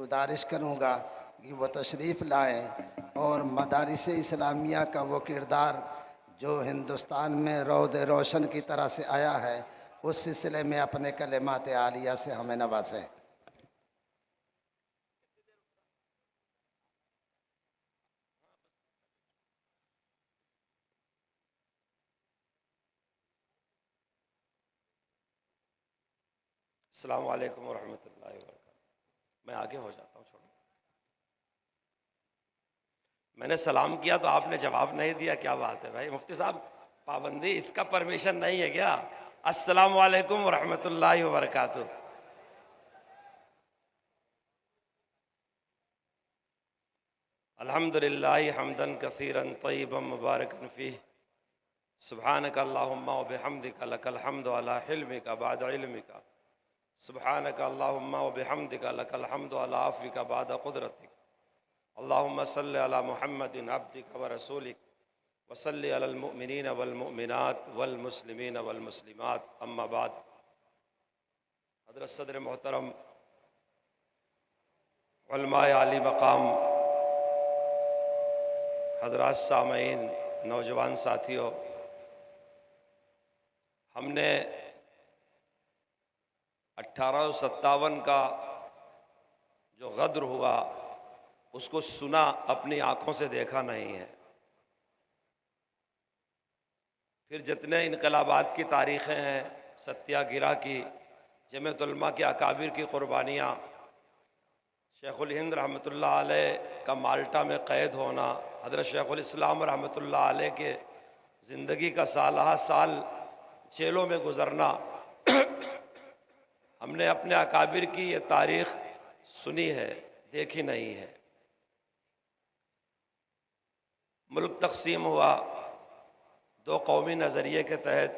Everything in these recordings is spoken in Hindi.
गुजारिश करूँगा कि वो तशरीफ़ लाएँ और मदारिस इस्लामिया का वो किरदार जो हिंदुस्तान में रौद रोशन की तरह से आया है, उस सिलसिले में अपने कलिमात आलिया से हमें नवाजें। अस्सलामु अलैकुम वरहमतुल्लाहि वबरकातुहू। मैं आगे हो जाता हूँ, छोड़ो। मैंने सलाम किया तो आपने जवाब नहीं दिया, क्या बात है भाई? मुफ्ती साहब, पाबंदी, इसका परमिशन नहीं है क्या? अस्सलामु अलैकुम वरहमतुल्लाहि वबरकातुहू। अल्हम्दुलिल्लाहि हम्दन कसीरन तय्यबन मुबारकन फीह, सुब्हानक अल्लाहुम्मा व बिहम्दिका लकल हम्दु अला हिल्मिका बाद इल्मिका, सुब्हानक अल्लाहुम्मा व बिहम्दिका लकल हम्दु अला अफ़्विका बाद क़ुदरतिक, अल्लाहुम्मा सल्लि अला मुहम्मदिन अब्दिका व रसूलिक व सल्लि अलल मुमिनीन वल मुमिनात वल मुस्लिमीन वल मुस्लिमात, अम्मा बाद। हज़रत सदर मोहतरम उलमाए आली मकाम, हज़रात सामईन, नौजवान साथियों, हमने 1857 का जो गद्र हुआ उसको सुना, अपनी आँखों से देखा नहीं है। फिर जितने इनकलाबात की तारीख़ें हैं, सत्याग्रह की, जमीयत उलमा के अकाबिर की क़ुरबानियाँ, शेखुल हिंद रहमतुल्लाह अलैह का माल्टा में क़ैद होना, हज़रत शेखुल इस्लाम रहमतुल्लाह अलैह के ज़िंदगी का सालहा साल जेलों में गुज़रना, हमने अपने अकाबिर की ये तारीख़ सुनी है, देखी नहीं है। मुल्क तक़सीम हुआ दो कौमी नज़रिए के तहत,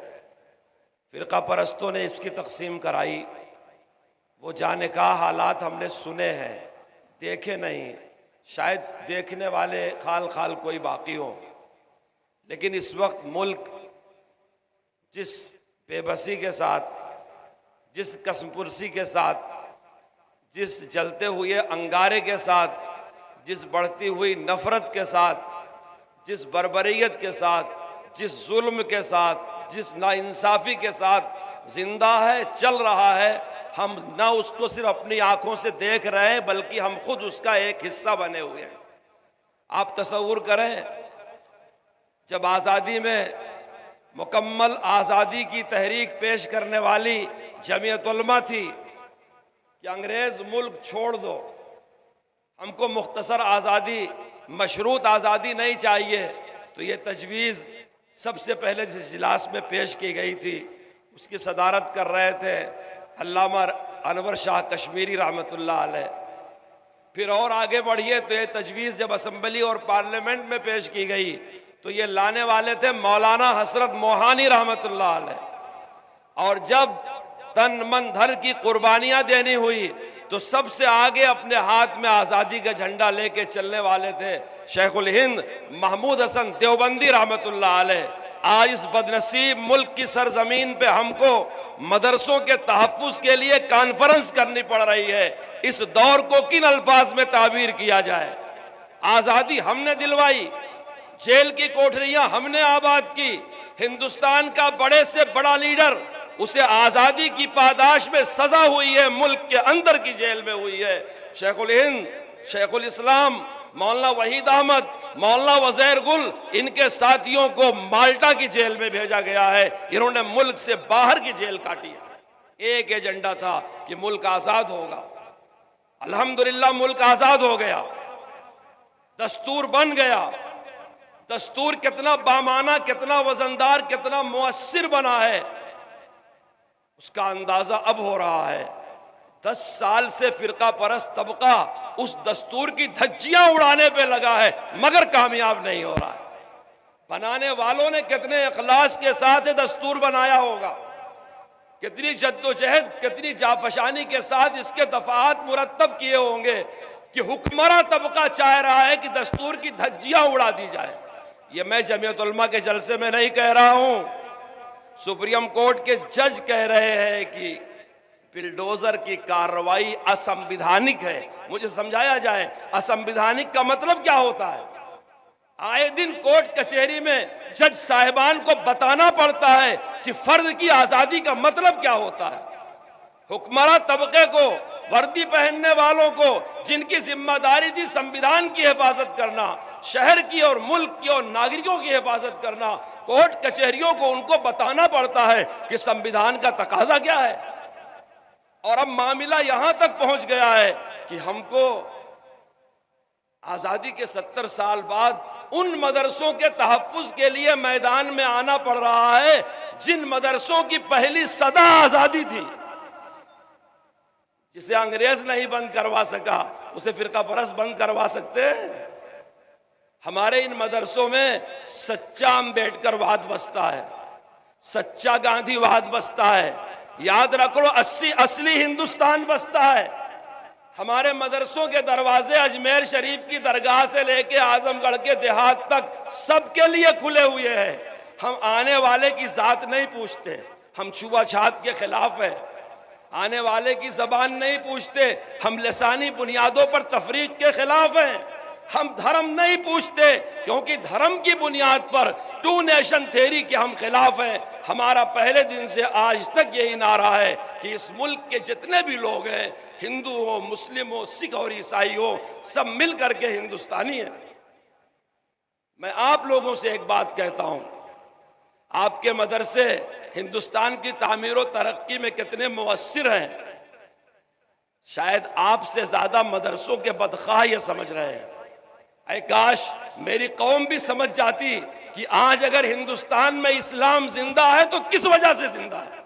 फ़िरक़ा परस्तों ने इसकी तक़सीम कराई। वो जाने का हालात हमने सुने हैं, देखे नहीं। शायद देखने वाले खाल खाल कोई बाकी हो, लेकिन इस वक्त मुल्क जिस बेबसी के साथ, जिस कसमपुरसी के साथ, जिस जलते हुए अंगारे के साथ, जिस बढ़ती हुई नफ़रत के साथ, जिस बर्बरियत के साथ, जिस जुल्म के साथ, जिस नाइंसाफ़ी के साथ जिंदा है, चल रहा है, हम ना उसको सिर्फ अपनी आंखों से देख रहे हैं बल्कि हम खुद उसका एक हिस्सा बने हुए हैं। आप तसव्वुर करें, जब आज़ादी में मुकम्मल आज़ादी की तहरीक पेश करने वाली जमीयत उलमा थी कि अंग्रेज़ मुल्क छोड़ दो, हमको मुख्तसर आज़ादी, मशरूत आज़ादी नहीं चाहिए, तो ये तजवीज़ सबसे पहले जिस इजलास में पेश की गई थी उसकी सदारत कर रहे थे अल्लामा अनवर शाह कश्मीरी रहमतुल्लाह अलैह। फिर और आगे बढ़िए तो ये तजवीज़ जब असम्बली और पार्लियामेंट में पेश की गई तो ये लाने वाले थे मौलाना हसरत मोहानी रहमतुल्लाह अलैह। और जब तन मन धन की कुर्बानियाँ देनी हुई तो सबसे आगे अपने हाथ में आज़ादी का झंडा लेके चलने वाले थे शेखुल हिंद महमूद हसन देवबंदी रहमतुल्लाह अलैह। आज इस बदनसीब मुल्क की सरजमीन पे हमको मदरसों के तहफ़्फ़ुज़ के लिए कॉन्फ्रेंस करनी पड़ रही है। इस दौर को किन अल्फाज में ताबीर किया जाए? आज़ादी हमने दिलवाई, जेल की कोठरियां हमने आबाद की, हिंदुस्तान का बड़े से बड़ा लीडर, उसे आज़ादी की पादाश में सजा हुई है, मुल्क के अंदर की जेल में हुई है। शेखुल हिंद, शेखुल इस्लाम, मौलाना वहीद अहमद, मौलाना वज़ीर गुल, इनके साथियों को माल्टा की जेल में भेजा गया है। इन्होंने मुल्क से बाहर की जेल काटी है। एक एजेंडा था कि मुल्क आज़ाद होगा। अल्हम्दुलिल्लाह मुल्क आज़ाद हो गया, दस्तूर बन गया। दस्तूर कितना बामाना, कितना वजनदार, कितना मुअस्सिर बना है, उसका अंदाजा अब हो रहा है। 10 साल से फिरका परस्त तबका उस दस्तूर की धज्जियां उड़ाने पे लगा है, मगर कामयाब नहीं हो रहा है। बनाने वालों ने कितने इखलास के साथ दस्तूर बनाया होगा, कितनी जद्दोजहद, कितनी जाफशानी के साथ इसके दफात मुरतब किए होंगे कि हुक्मरान तबका चाह रहा है कि दस्तूर की धज्जियां उड़ा दी जाए। ये मैं जमीयत उलमा के जलसे में नहीं कह रहा हूं, सुप्रीम कोर्ट के जज कह रहे हैं कि बिल्डोजर की कार्रवाई असंवैधानिक है। मुझे समझाया जाए असंवैधानिक का मतलब क्या होता है। आए दिन कोर्ट कचहरी में जज साहिबान को बताना पड़ता है कि फर्द की आजादी का मतलब क्या होता है। हुक्मरान तबके को, वर्दी पहनने वालों को, जिनकी जिम्मेदारी थी संविधान की हिफाजत करना, शहर की और मुल्क की और नागरिकों की हिफाजत करना, कोर्ट कचहरियों को उनको बताना पड़ता है कि संविधान का तकाजा क्या है। और अब मामला यहां तक पहुंच गया है कि हमको आजादी के 70 साल बाद उन मदरसों के तहफ्फुज के लिए मैदान में आना पड़ रहा है जिन मदरसों की पहली सदा आजादी थी। जिसे अंग्रेज नहीं बंद करवा सका उसे फिरका परस्त बंद करवा सकते हैं। हमारे इन मदरसों में सच्चा अम्बेडकरवाद बसता है, सच्चा गांधीवाद बसता है। याद रख लो, असली हिंदुस्तान बसता है। हमारे मदरसों के दरवाजे अजमेर शरीफ की दरगाह से लेके आजमगढ़ के देहात तक सबके लिए खुले हुए हैं। हम आने वाले की जात नहीं पूछते, हम छुआछात के खिलाफ है। आने वाले की जबान नहीं पूछते, हम लसानी बुनियादों पर तफरीक के खिलाफ हैं। हम धर्म नहीं पूछते क्योंकि धर्म की बुनियाद पर टू नेशन थ्योरी के हम खिलाफ हैं। हमारा पहले दिन से आज तक यही नारा है कि इस मुल्क के जितने भी लोग हैं, हिंदू हो, मुस्लिम हो, सिख और ईसाई हो, सब मिल करके हिंदुस्तानी हैं। मैं आप लोगों से एक बात कहता हूं, आपके मदरसे हिंदुस्तान की तामीर और तरक्की में कितने मुअस्सिर हैं, शायद आपसे ज्यादा मदरसों के बदखाह ये समझ रहे हैं। ऐ काश मेरी कौम भी समझ जाती कि आज अगर हिंदुस्तान में इस्लाम जिंदा है तो किस वजह से जिंदा है।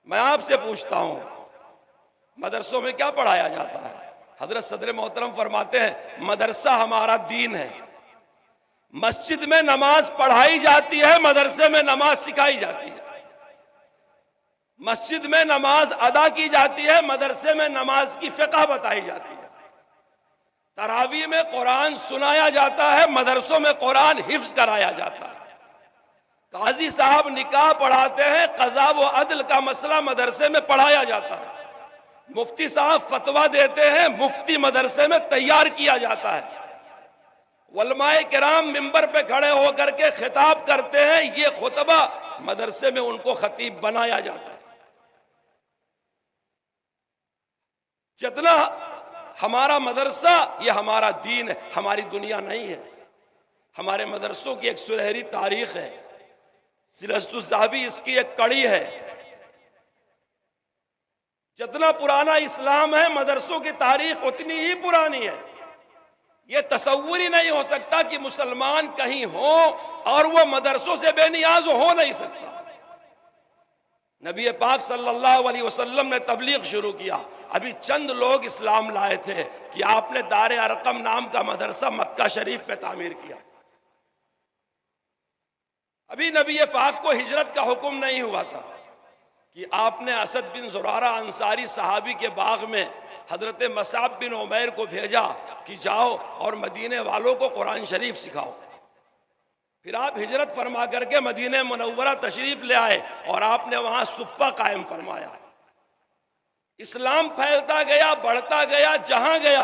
मैं आपसे पूछता हूं, मदरसों में क्या पढ़ाया जाता है? हजरत सदर मोहतरम फरमाते हैं मदरसा हमारा दीन है। मस्जिद में नमाज पढ़ाई जाती है, मदरसे में नमाज सिखाई जाती है। मस्जिद में नमाज अदा की जाती है, मदरसे में नमाज की फिक़ह बताई जाती है। तरावी में कुरान सुनाया जाता है, मदरसों में कुरान हिफ्ज कराया जाता है। काजी साहब निकाह पढ़ाते हैं, क़ज़ा व अदल का मसला मदरसे में पढ़ाया जाता है। मुफ्ती साहब फतवा देते हैं, मुफ्ती मदरसे में तैयार किया जाता है। उलमाए किराम मिंबर पे खड़े होकर के खिताब करते हैं, ये खुतबा मदरसे में उनको खतीब बनाया जाता है। जितना हमारा मदरसा ये हमारा दीन है, हमारी दुनिया नहीं है। हमारे मदरसों की एक सुनहरी तारीख है, सिलसिलतुज़्ज़ाहबी इसकी एक कड़ी है। जितना पुराना इस्लाम है, मदरसों की तारीख उतनी ही पुरानी है। ये तसव्वुर ही नहीं हो सकता कि मुसलमान कहीं हो और वो मदरसों से बेनियाज हो नहीं सकता। नबी पाक सल्लल्लाहु अलैहि वसल्लम ने तबलीग शुरू किया, अभी चंद लोग इस्लाम लाए थे कि आपने दार अरकम नाम का मदरसा मक्का शरीफ पे तामीर किया। अभी नबी पाक को हिजरत का हुक्म नहीं हुआ था कि आपने असद बिन ज़ुरारा अंसारी सहाबी के बाग में हजरत मसाब बिन उमैर को भेजा कि जाओ और मदीने वालों को कुरान शरीफ सिखाओ। फिर आप हिजरत फरमा करके मदीने मुनव्वरा तशरीफ ले आए और आपने वहां सुफ़ा कायम फरमाया। इस्लाम फैलता गया, बढ़ता गया, जहां गया।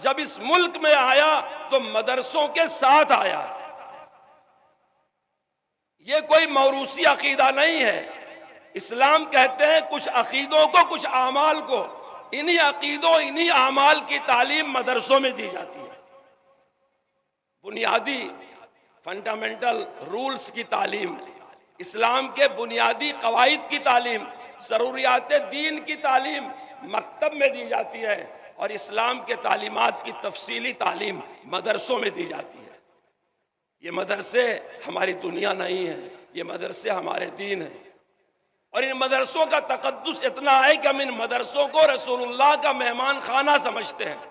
जब इस मुल्क में आया तो मदरसों के साथ आया। ये कोई मौरूसी अकीदा नहीं है। इस्लाम कहते हैं कुछ अकीदों को, कुछ आमाल को, इन्हीं अकीदों, इन्हीं आमाल की तालीम मदरसों में दी जाती है। बुनियादी फंडामेंटल रूल्स की तालीम, इस्लाम के बुनियादी कवायद की तालीम, ज़रूरियात दीन की तालीम मकतब में दी जाती है और इस्लाम के तालीमात की तफसीली तालीम मदरसों में दी जाती है। ये मदरसे हमारी दुनिया नहीं है, ये मदरसे हमारे दीन है। और इन मदरसों का तकद्दुस इतना है कि हम इन मदरसों को रसूलुल्लाह का मेहमान खाना समझते हैं।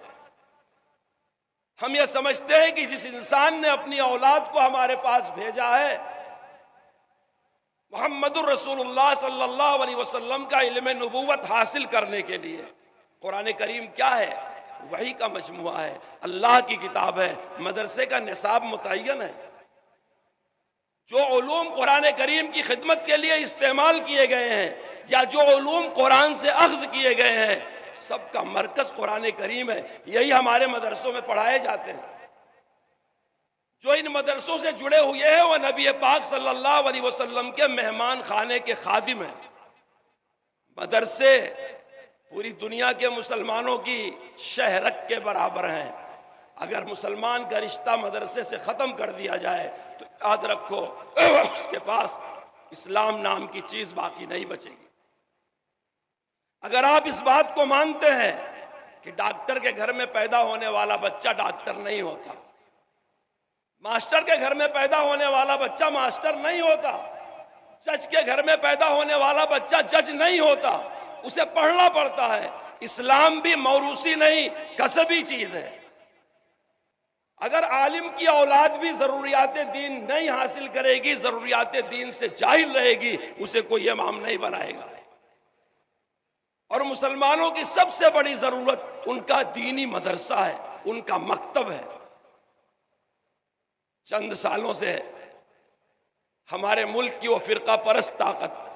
हम ये समझते हैं कि जिस इंसान ने अपनी औलाद को हमारे पास भेजा है, मुहम्मदुर रसूलुल्लाह सल्लल्लाहु अलैहि वसल्लम का इल्म नबूवत हासिल करने के लिए, कुरान करीम क्या है? वही का मजमुआ है, अल्लाह की किताब है। मदरसे का निसाब मुतय्यन है। जो उलूम कुरान करीम की खिदमत के लिए इस्तेमाल किए गए हैं या जो उलूम कुरान से अख्ज़ किए गए हैं, सबका मरकज़ कुरान करीम है। यही हमारे मदरसों में पढ़ाए जाते हैं। जो इन मदरसों से जुड़े हुए हैं वह नबी पाक सल्लल्लाहु अलैहि वसल्लम के मेहमान खाने के खादिम हैं। मदरसे पूरी दुनिया के मुसलमानों की शहरत के बराबर हैं। अगर मुसलमान का रिश्ता मदरसे से ख़त्म कर दिया जाए तो याद रखो उसके पास इस्लाम नाम की चीज़ बाकी नहीं बचेगी। अगर आप इस बात को मानते हैं कि डॉक्टर के घर में पैदा होने वाला बच्चा डॉक्टर नहीं होता, मास्टर के घर में पैदा होने वाला बच्चा मास्टर नहीं होता, जज के घर में पैदा होने वाला बच्चा जज नहीं होता, उसे पढ़ना पड़ता है। इस्लाम भी मौरूसी नहीं, कसबी चीज़ है। अगर आलिम की औलाद भी ज़रूरियात दीन नहीं हासिल करेगी, ज़रूरियात दीन से जाहिल रहेगी, उसे कोई इमाम नहीं बनाएगा। और मुसलमानों की सबसे बड़ी ज़रूरत उनका दीनी मदरसा है, उनका मकतब है। चंद सालों से हमारे मुल्क की वो फ़िरका परस्त ताकत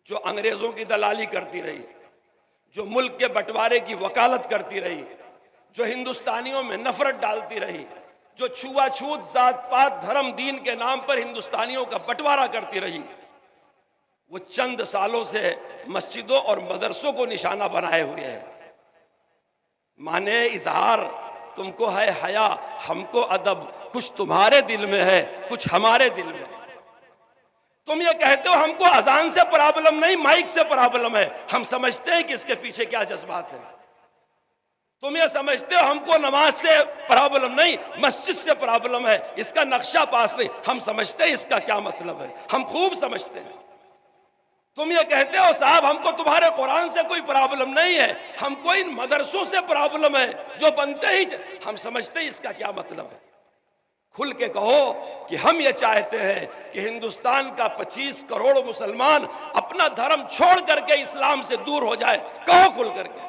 जो अंग्रेज़ों की दलाली करती रही, जो मुल्क के बंटवारे की वकालत करती रही, जो हिंदुस्तानियों में नफरत डालती रही, जो छुआछूत जात पात धर्म दीन के नाम पर हिंदुस्तानियों का बंटवारा करती रही, वो चंद सालों से मस्जिदों और मदरसों को निशाना बनाए हुए है। माने इजहार तुमको है हया, हमको अदब, कुछ तुम्हारे दिल में है, कुछ हमारे दिल में है। तुम ये कहते हो हमको अजान से प्रॉब्लम नहीं, माइक से प्रॉब्लम है। हम समझते हैं कि इसके पीछे क्या जज्बात है। तुम ये समझते हो हमको नमाज से प्रॉब्लम नहीं, मस्जिद से प्रॉब्लम है, इसका नक्शा पास नहीं। हम समझते हैं इसका क्या मतलब है, हम खूब समझते हैं। तुम ये कहते हो साहब हमको तुम्हारे कुरान से कोई प्रॉब्लम नहीं है, हमको इन मदरसों से प्रॉब्लम है जो बनते ही हम समझते हैं इसका क्या मतलब है। खुल के कहो कि हम ये चाहते हैं कि हिंदुस्तान का 25 करोड़ मुसलमान अपना धर्म छोड़ करके इस्लाम से दूर हो जाए। कहो खुल करके।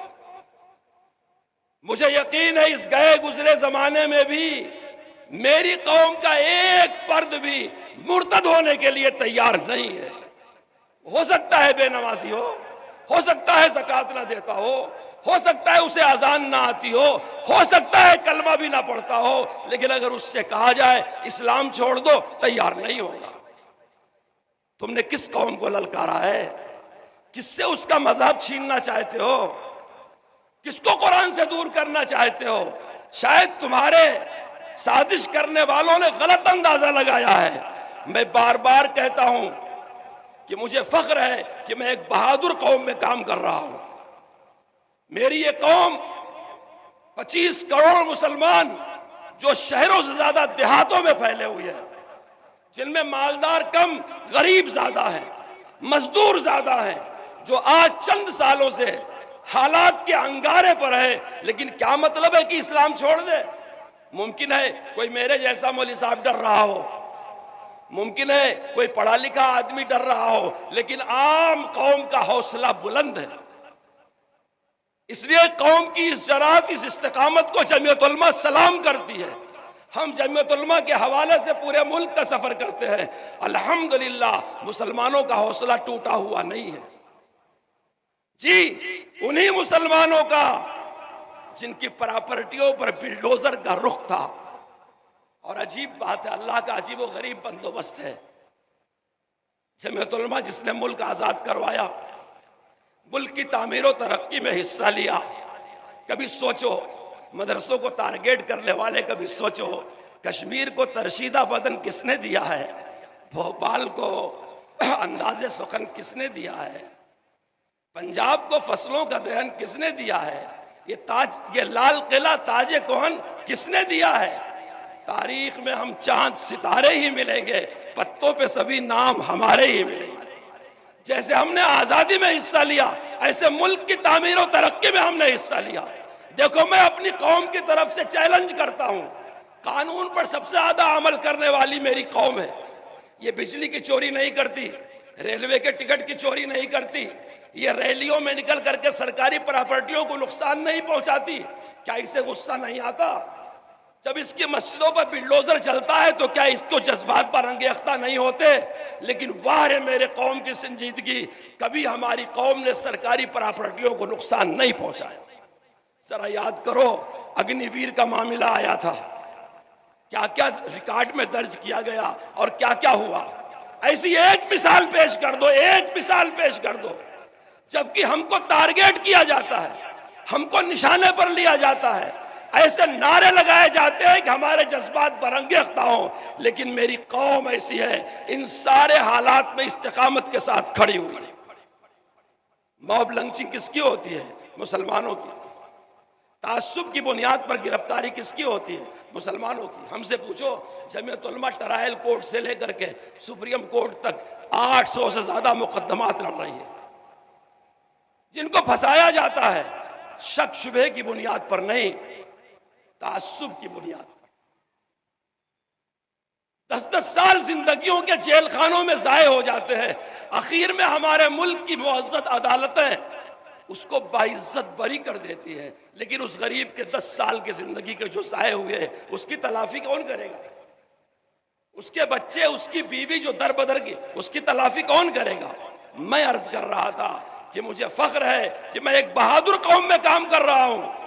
मुझे यकीन है इस गए गुजरे जमाने में भी मेरी कौम का एक फर्द भी मुर्तद होने के लिए तैयार नहीं है। हो सकता है बेनमाजी हो सकता है ज़कात ना देता हो सकता है उसे अजान ना आती हो सकता है कलमा भी ना पढ़ता हो, लेकिन अगर उससे कहा जाए इस्लाम छोड़ दो, तैयार नहीं होगा। तुमने किस कौम को ललकारा है? किससे उसका मजहब छीनना चाहते हो? किसको कुरान से दूर करना चाहते हो? शायद तुम्हारे साजिश करने वालों ने गलत अंदाजा लगाया है। मैं बार बार कहता हूं कि मुझे फख्र है कि मैं एक बहादुर कौम में काम कर रहा हूं। मेरी ये कौम 25 करोड़ मुसलमान जो शहरों से ज्यादा देहातों में फैले हुए हैं, जिनमें मालदार कम गरीब ज्यादा है, मजदूर ज्यादा है, जो आज चंद सालों से हालात के अंगारे पर है। लेकिन क्या मतलब है कि इस्लाम छोड़ दे? मुमकिन है कोई मेरे जैसा मौलवी साहब डर रहा हो, मुमकिन है कोई पढ़ा लिखा आदमी डर रहा हो, लेकिन आम कौम का हौसला बुलंद है। इसलिए कौम की इस जरात, इस इस्तिकामत को जमीयत उलमा सलाम करती है। हम जमीयत उलमा के हवाले से पूरे मुल्क का सफर करते हैं। अल्हम्दुलिल्लाह मुसलमानों का हौसला टूटा हुआ नहीं है जी। उन्हीं मुसलमानों का जिनकी प्रॉपर्टियों पर बिल्डोजर का रुख था। और अजीब बात है, अल्लाह का अजीब व गरीब बंदोबस्त है। जमीयत उलमा जिसने मुल्क आज़ाद करवाया, मुल्क की तामीर और तरक्की में हिस्सा लिया। कभी सोचो मदरसों को टारगेट करने वाले, कभी सोचो कश्मीर को तरशीदा बदन किसने दिया है, भोपाल को अंदाजे सुखन किसने दिया है, पंजाब को फसलों का दहन किसने दिया है, ये लाल किला ताजे कोहन किसने दिया है। तारीख में हम चांद सितारे ही मिलेंगे, पत्तों पे सभी नाम हमारे ही मिलेंगे। जैसे हमने आज़ादी में हिस्सा लिया, ऐसे मुल्क की तामीर और तरक्की में हमने हिस्सा लिया। देखो मैं अपनी कौम की तरफ से चैलेंज करता हूँ, कानून पर सबसे ज़्यादा अमल करने वाली मेरी कौम है। ये बिजली की चोरी नहीं करती, रेलवे के टिकट की चोरी नहीं करती, ये रैलियों में निकल करके सरकारी प्रॉपर्टियों को नुकसान नहीं पहुँचाती। क्या इसे गुस्सा नहीं आता? जब इसकी मस्जिदों पर बिल्डोजर चलता है तो क्या इसको जज्बात पर रंगे अख्ता नहीं होते? लेकिन वाह रे मेरे कौम की संजीदगी, कभी हमारी कौम ने सरकारी प्रॉपर्टियों को नुकसान नहीं पहुंचाया। जरा याद करो, अग्निवीर का मामला आया था, क्या क्या रिकॉर्ड में दर्ज किया गया और क्या क्या हुआ। ऐसी एक मिसाल पेश कर दो, एक मिसाल पेश कर दो, जबकि हमको टारगेट किया जाता है, हमको निशाने पर लिया जाता है, ऐसे नारे लगाए जाते हैं कि हमारे जज्बात बरंगे अख्ता हों। लेकिन मेरी कौम ऐसी है, इन सारे हालात में इस्तिकामत के साथ खड़ी हुई है। मॉब लंचिंग किसकी होती है? मुसलमानों की। तासुब की बुनियाद पर गिरफ्तारी किसकी होती है? मुसलमानों की। हमसे पूछो, जमीयत उलमा ट्रायल कोर्ट से लेकर के सुप्रीम कोर्ट तक 800 से ज्यादा मुकदमात लड़ रही है। जिनको फंसाया जाता है शक शुबे की बुनियाद पर नहीं, तासुब की बुनियाद पर। 10-10 साल जिंदगियों के जेल खानों में जाये हो जाते हैं। आखिर में हमारे मुल्क की मुअज़्ज़त अदालतें उसको बाइज्जत बरी कर देती है, लेकिन उस गरीब के 10 साल की जिंदगी के जो जाये हुए उसकी तलाफी कौन करेगा? उसके बच्चे, उसकी बीवी जो दर बदर की, उसकी तलाफी कौन करेगा? मैं अर्ज कर रहा था कि मुझे फख्र है कि मैं एक बहादुर कौम में काम कर रहा हूं।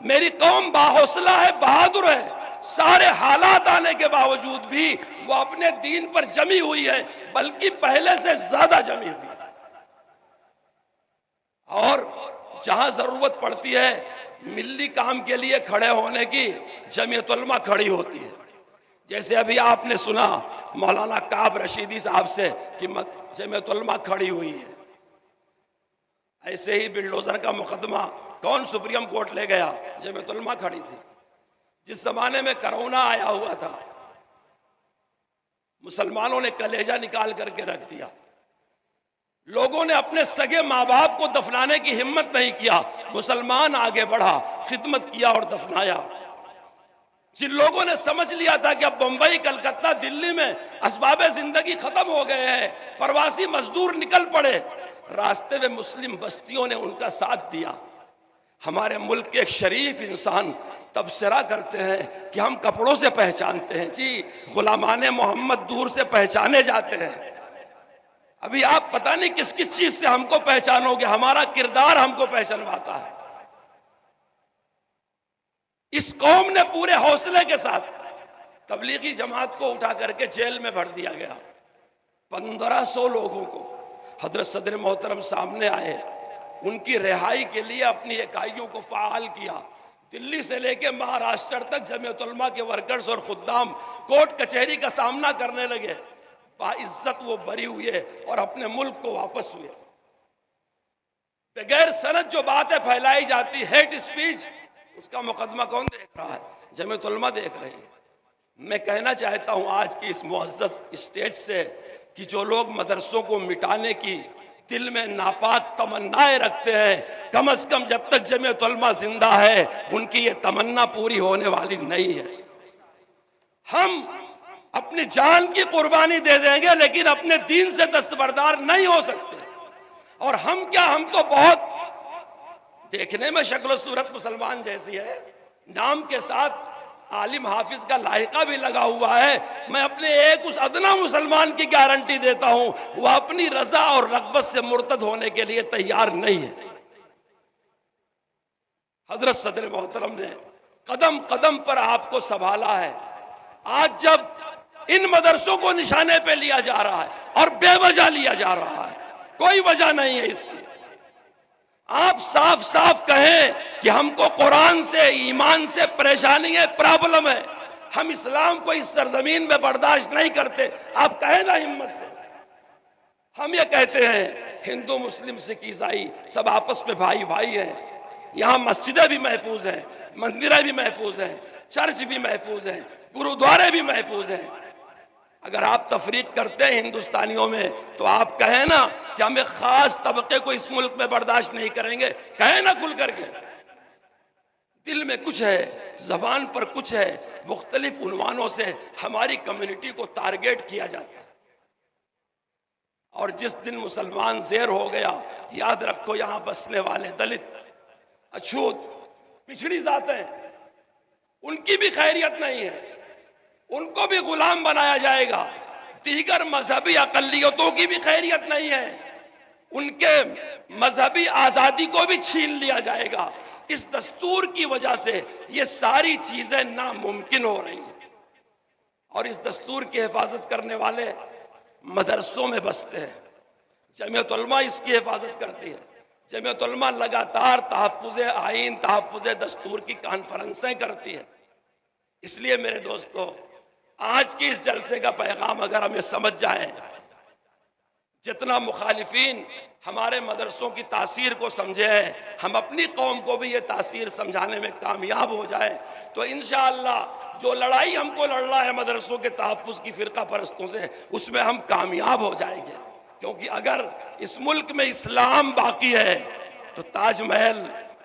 मेरी कौम बाहौसला है, बहादुर है। सारे हालात आने के बावजूद भी वो अपने दीन पर जमी हुई है, बल्कि पहले से ज्यादा जमी हुई है। और जहां जरूरत पड़ती है मिल्ली काम के लिए खड़े होने की, जमीयत उलमा खड़ी होती है। जैसे अभी आपने सुना मौलाना काब रशीदी साहब से कि जमीयत उलमा खड़ी हुई है। ऐसे ही बिल्डोजर का मुकदमा कौन सुप्रीम कोर्ट ले गया? जमीयत उलमा खड़ी थी। जिस जमाने में कोरोना आया हुआ था, मुसलमानों ने कलेजा निकाल करके रख दिया। लोगों ने अपने सगे माँ बाप को दफनाने की हिम्मत नहीं किया, मुसलमान आगे बढ़ा, खिदमत किया और दफनाया। जिन लोगों ने समझ लिया था कि अब बंबई, कलकत्ता, दिल्ली में असबाबे जिंदगी खत्म हो गए हैं, प्रवासी मजदूर निकल पड़े, रास्ते में मुस्लिम बस्तियों ने उनका साथ दिया। हमारे मुल्क के एक शरीफ इंसान तबसरा करते हैं कि हम कपड़ों से पहचानते हैं। जी, गुलामाने मोहम्मद दूर से पहचाने जाते हैं। अभी आप पता नहीं किस किस चीज से हमको पहचानोगे, हमारा किरदार हमको पहचानवाता है। इस कौम ने पूरे हौसले के साथ तबलीगी जमात को उठा करके जेल में भर दिया गया। 1500 लोगों को हजरत सदर मोहतरम सामने आए, उनकी रिहाई के लिए अपनी इकाइयों को फाल किया। दिल्ली से लेकर महाराष्ट्र तक जमीयत उलमा के वर्कर्स और खुद्दाम कोर्ट कचहरी का सामना करने लगे। बाइज्जत वो बरी हुए और अपने मुल्क को वापस हुए। बगैर सनद जो बातें फैलाई जाती, हेट स्पीच, उसका मुकदमा कौन देख रहा है? जमीयत उलमा देख रही है। मैं कहना चाहता हूं आज की इस मुअज़्ज़ज़ स्टेज से कि जो लोग मदरसों को मिटाने की दिल में नापाक तमन्नाएं रखते हैं, कम से कम जब तक जमीयत उलमा जिंदा है उनकी ये तमन्ना पूरी होने वाली नहीं है। हम अपनी जान की कुर्बानी दे देंगे लेकिन अपने दीन से दस्तबरदार नहीं हो सकते। और हम क्या, हम तो बहुत देखने में शक्ल सूरत मुसलमान जैसी है, नाम के साथ आलिम हाफिज का लायका भी लगा हुआ है। मैं अपने एक उस अदना मुसलमान की गारंटी देता हूं, वह अपनी रजा और रग़बत से मुर्तद होने के लिए तैयार नहीं है। हजरत सदर मोहतरम ने कदम कदम पर आपको संभाला है। आज जब इन मदरसों को निशाने पे लिया जा रहा है और बेवजह लिया जा रहा है, कोई वजह नहीं है इसकी, आप साफ साफ कहें कि हमको कुरान से, ईमान से परेशानी है, प्रॉब्लम है, हम इस्लाम को इस सरजमीन में बर्दाश्त नहीं करते, आप कहें ना हिम्मत से। हम ये कहते हैं हिंदू, मुस्लिम, सिख, ईसाई सब आपस में भाई भाई हैं। यहाँ मस्जिदें भी महफूज हैं, मंदिरें भी महफूज हैं, चर्च भी महफूज हैं, गुरुद्वारे भी महफूज हैं। अगर आप तफरीक करते हैं हिंदुस्तानियों में तो आप कहें ना कि हम एक खास तबके को इस मुल्क में बर्दाश्त नहीं करेंगे, कहें ना खुल करके। दिल में कुछ है, जबान पर कुछ है, मुख्तलिफ उन्वानों से हमारी कम्युनिटी को टारगेट किया जाता है। और जिस दिन मुसलमान ज़ेर हो गया, याद रखो यहाँ बसने वाले दलित, अछूत, पिछड़ी जातें, उनकी भी खैरियत नहीं है, उनको भी गुलाम बनाया जाएगा। दीगर मजहबी अकलियतों की भी खैरियत नहीं है, उनके मजहबी आज़ादी को भी छीन लिया जाएगा। इस दस्तूर की वजह से ये सारी चीज़ें नामुमकिन हो रही हैं। और इस दस्तूर की हिफाजत करने वाले मदरसों में बसते हैं। जमीयत उलमा इसकी हिफाजत करती है। जमीयत उलमा लगातार तहफ़्फ़ुज़ आईन, तहफ़्फ़ुज़ दस्तूर की कॉन्फ्रेंसें करती है। इसलिए मेरे दोस्तों, आज की इस जलसे का पैगाम अगर हमें समझ जाए, जितना मुखालिफिन हमारे मदरसों की तासीर को समझे हैं, हम अपनी कौम को भी ये तासीर समझाने में कामयाब हो जाए तो इंशाअल्लाह जो लड़ाई हमको लड़ना है मदरसों के तहफ़्फ़ुज़ की फ़िरका परस्तों से, उसमें हम कामयाब हो जाएंगे। क्योंकि अगर इस मुल्क में इस्लाम बाकी है तो ताजमहल,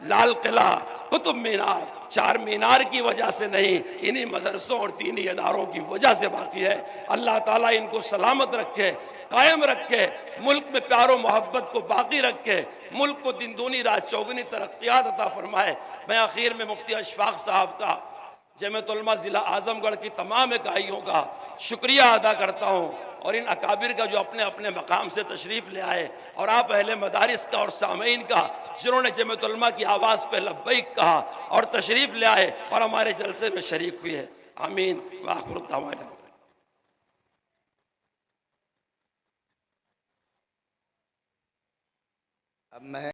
लाल किला, कुतुब मीनार, चार मीनार की वजह से नहीं, इन्हीं मदरसों और दीनी इदारों की वजह से बाकी है। अल्लाह ताला इनको सलामत रखे, कायम रखे, मुल्क में प्यार और मोहब्बत को बाकी रखे, मुल्क को दिन दूनी रात चौगुनी तरक्यात अता फरमाए। मैं आखिर में मुफ्ती अशफाक साहब का, जमीयत उलमा ज़िला आज़मगढ़ की तमाम इकाइयों का शुक्रिया अदा करता हूँ, और इन अकाबिर का जो अपने अपने मकाम से तशरीफ़ ले आए, और आप अहले मदारिस का और सामीन का जिन्होंने जमीयत उलमा की आवाज़ पे लब्बैक कहा और तशरीफ़ ले आए और हमारे जलसे में शरीक हुए हैं। आमीन व आखिर दावाना। अब मैं